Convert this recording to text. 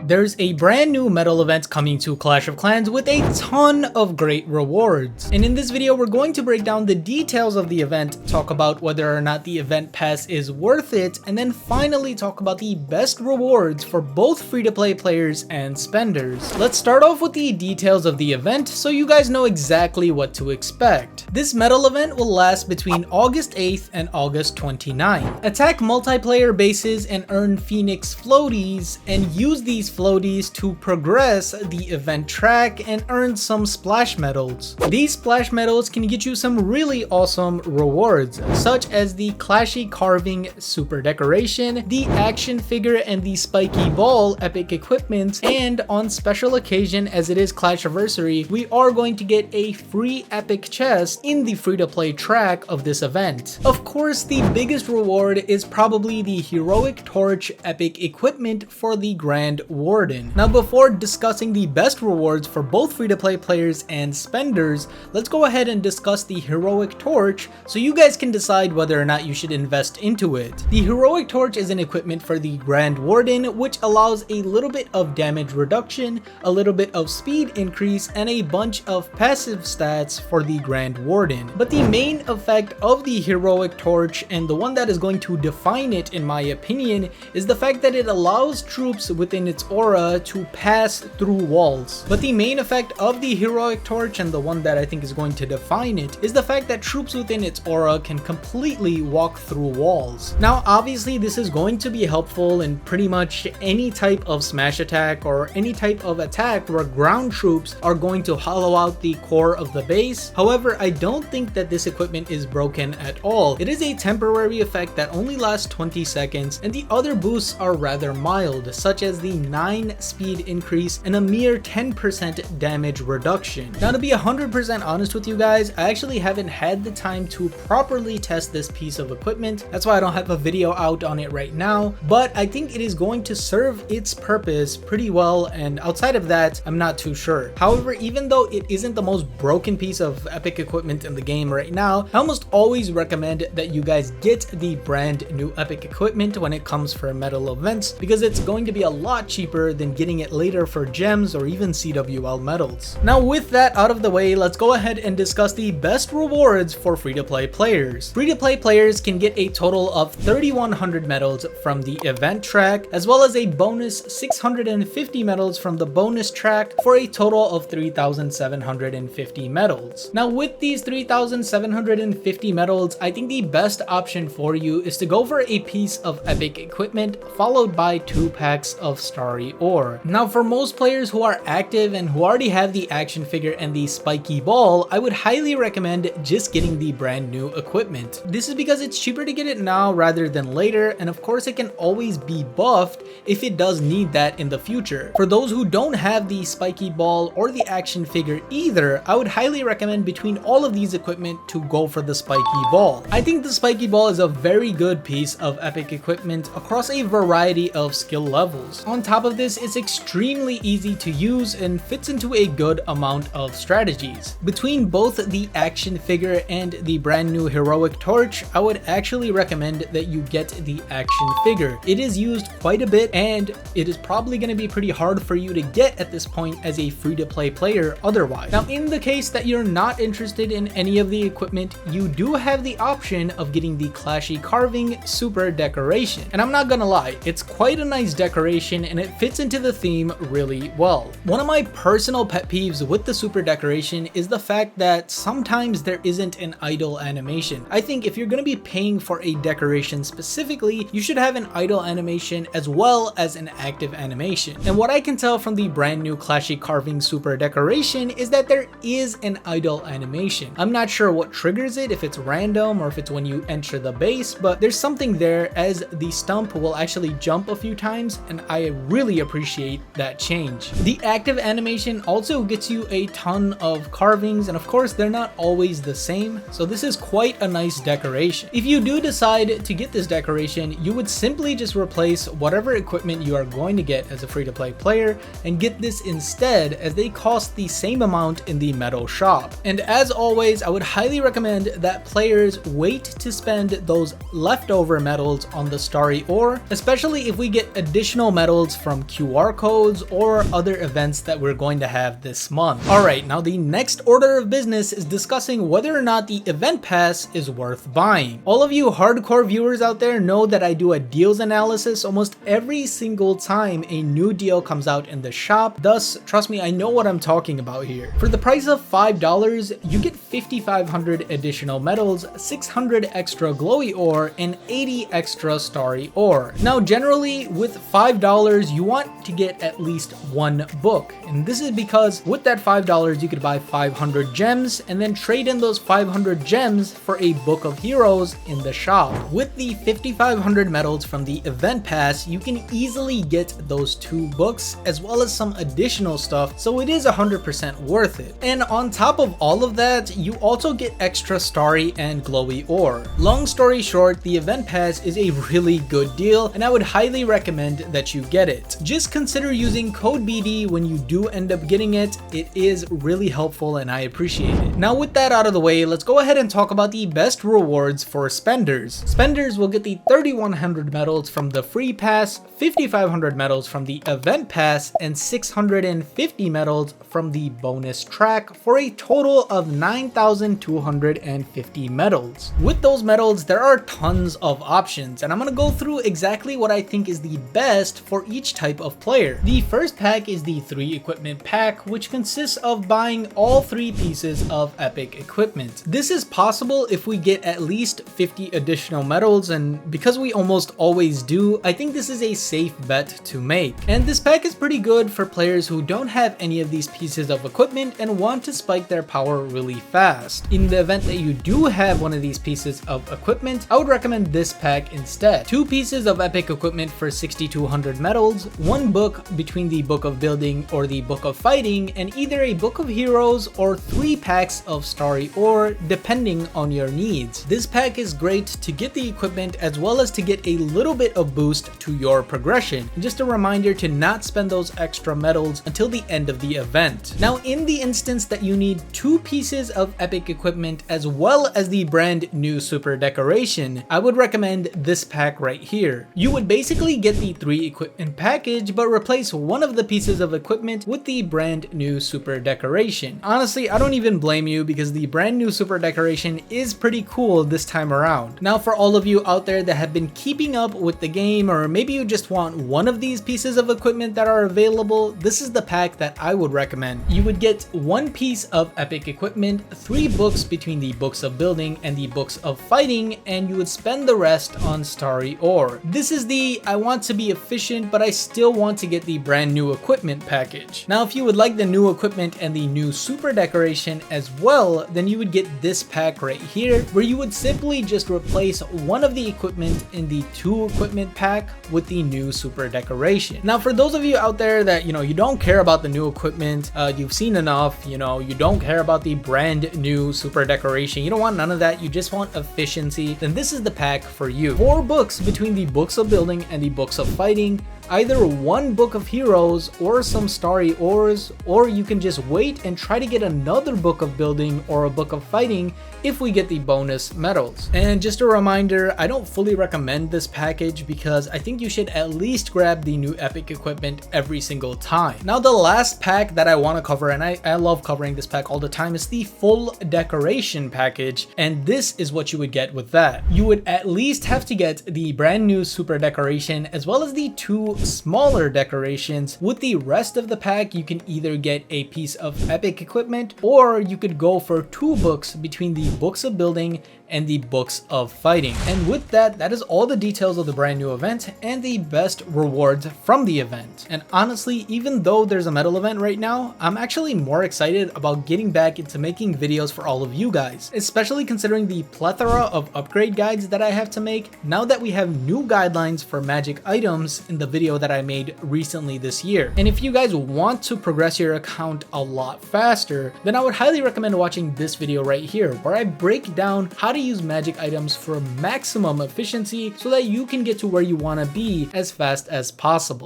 There's a brand new medal event coming to Clash of Clans with a ton of great rewards. And in this video, we're going to break down the details of the event, talk about whether or not the event pass is worth it, and then finally talk about the best rewards for both free-to-play players and spenders. Let's start off with the details of the event so you guys know exactly what to expect. This medal event will last between August 8th and August 29th. Attack multiplayer bases and earn Phoenix floaties, and use these floaties to progress the event track and earn some splash medals. These splash medals can get you some really awesome rewards, such as the Clashy Carving Super Decoration, the Action Figure and the Spiky Ball epic equipment, and on special occasion as it is Clashiversary, we are going to get a free epic chest in the free-to-play track of this event. Of course, the biggest reward is probably the Heroic Torch epic equipment for the Grand Warden. Now, before discussing the best rewards for both free-to-play players and spenders, let's go ahead and discuss the Heroic Torch so you guys can decide whether or not you should invest into it. The Heroic Torch is an equipment for the Grand Warden, which allows a little bit of damage reduction, a little bit of speed increase, and a bunch of passive stats for the Grand Warden. But the main effect of the Heroic Torch, and the one that is going to define it in my opinion, is the fact that it allows troops within its aura to pass through walls. But the main effect of the Heroic Torch, and the one that I think is going to define it, is the fact that troops within its aura can completely walk through walls. Now obviously this is going to be helpful in pretty much any type of smash attack or any type of attack where ground troops are going to hollow out the core of the base. However, I don't think that this equipment is broken at all. It is a temporary effect that only lasts 20 seconds, and the other boosts are rather mild, such as the 9 speed increase and a mere 10% damage reduction. Now, to be 100% honest with you guys, I actually haven't had the time to properly test this piece of equipment. That's why I don't have a video out on it right now, but I think it is going to serve its purpose pretty well, and outside of that, I'm not too sure. However, even though it isn't the most broken piece of epic equipment in the game right now, I almost always recommend that you guys get the brand new epic equipment when it comes for medal events, because it's going to be a lot cheaper than getting it later for gems or even CWL medals. Now, with that out of the way, let's go ahead and discuss the best rewards for free-to-play players. Free-to-play players can get a total of 3,100 medals from the event track, as well as a bonus 650 medals from the bonus track, for a total of 3,750 medals. Now, with these 3,750 medals, I think the best option for you is to go for a piece of epic equipment followed by 2 packs of starry ore. Now, for most players who are active and who already have the action figure and the spiky ball, I would highly recommend just getting the brand new equipment. This is because it's cheaper to get it now rather than later, and of course it can always be buffed if it does need that in the future. For those who don't have the spiky ball or the action figure either, I would highly recommend between all of these equipment to go for the spiky ball. I think the spiky ball is a very good piece of epic equipment across a variety of skill levels. On top of this, it's extremely easy to use and fits into a good amount of strategies. Between both the action figure and the brand new Heroic Torch, I would actually recommend that you get the action figure. It is used quite a bit, and it is probably going to be pretty hard for you to get at this point as a free-to-play player otherwise. Now, in the case that you're not interested in any of the equipment, you do have the option of getting the Clashy Carving Super Decoration. And I'm not gonna lie, it's quite a nice decoration and it fits into the theme really well. One of my personal pet peeves with the Super Decoration is the fact that sometimes there isn't an idle animation. I think if you're gonna be paying for a decoration specifically, you should have an idle animation as well as an active animation. And what I can tell from the brand new Clashy Carving Super Decoration is that there is an idle animation. I'm not sure what triggers it, if it's random or if it's when you enter the base, but there's something there as the stump will actually jump a few times, and I really appreciate that change. The active animation also gets you a ton of carvings, and of course they're not always the same, so this is quite a nice decoration. If you do decide to get this decoration, you would simply just replace whatever equipment you are going to get as a free-to-play player and get this instead, as they cost the same amount in the medal shop. And as always, I would highly recommend that players wait to spend those leftover medals on the starry ore, especially if we get additional medals from from QR codes or other events that we're going to have this month. Alright, now the next order of business is discussing whether or not the event pass is worth buying. All of you hardcore viewers out there know that I do a deals analysis almost every single time a new deal comes out in the shop. Thus, trust me, I know what I'm talking about here. For the price of $5, you get 5,500 additional medals, 600 extra glowy ore, and 80 extra starry ore. Now, generally with $5, you want to get at least one book. And this is because with that $5, you could buy 500 gems and then trade in those 500 gems for a book of heroes in the shop. With the 5,500 medals from the event pass, you can easily get those 2 books as well as some additional stuff, so it is 100% worth it. And on top of all of that, you also get extra starry and glowy ore. Long story short, the event pass is a really good deal and I would highly recommend that you get it. Just consider using code BD when you do end up getting it. It is really helpful and I appreciate it. Now with that out of the way, let's go ahead and talk about the best rewards for spenders. Spenders will get the 3,100 medals from the free pass, 5,500 medals from the event pass, and 650 medals from the bonus track for a total of 9,250 medals. With those medals, there are tons of options and I'm gonna go through exactly what I think is the best for each type of player. The first pack is the 3 equipment pack, which consists of buying all 3 pieces of epic equipment. This is possible if we get at least 50 additional medals, and because we almost always do, I think this is a safe bet to make. And this pack is pretty good for players who don't have any of these pieces of equipment and want to spike their power really fast. In the event that you do have one of these pieces of equipment, I would recommend this pack instead. 2 pieces of epic equipment for 6,200 medals, 1 book between the book of building or the book of fighting, and either a book of heroes or 3 packs of starry ore depending on your needs. This pack is great to get the equipment as well as to get a little bit of boost to your progression. And just a reminder to not spend those extra medals until the end of the event. Now in the instance that you need 2 pieces of epic equipment as well as the brand new super decoration, I would recommend this pack right here. You would basically get the 3 equipment package but replace one of the pieces of equipment with the brand new super decoration. Honestly, I don't even blame you because the brand new super decoration is pretty cool this time around. Now for all of you out there that have been keeping up with the game, or maybe you just want one of these pieces of equipment that are available, this is the pack that I would recommend. You would get 1 piece of epic equipment, 3 books between the books of building and the books of fighting, and you would spend the rest on starry ore. This is the I want to be efficient but I still want to get the brand new equipment package. Now if you would like the new equipment and the new super decoration as well, then you would get this pack right here, where you would simply just replace one of the equipment in the 2 equipment pack with the new super decoration. Now for those of you out there that you don't care about the new equipment, you've seen enough, you don't care about the brand new super decoration, you don't want none of that, you just want efficiency, then this is the pack for you. 4 books between the books of building and the books of fighting, either 1 book of heroes or some starry ores, or you can just wait and try to get another book of building or a book of fighting if we get the bonus medals. And just a reminder, I don't fully recommend this package because I think you should at least grab the new epic equipment every single time. Now the last pack that I want to cover, and I love covering this pack all the time, is the full decoration package, and this is what you would get with that. You would at least have to get the brand new super decoration as well as the 2 smaller decorations. With the rest of the pack, you can either get a piece of epic equipment or you could go for 2 books between the books of building and the books of fighting. And with that, that is all the details of the brand new event and the best rewards from the event. And honestly, even though there's a medal event right now, I'm actually more excited about getting back into making videos for all of you guys, especially considering the plethora of upgrade guides that I have to make now that we have new guidelines for magic items in the video that I made recently this year. And if you guys want to progress your account a lot faster, then I would highly recommend watching this video right here, where I break down how to use magic items for maximum efficiency so that you can get to where you want to be as fast as possible.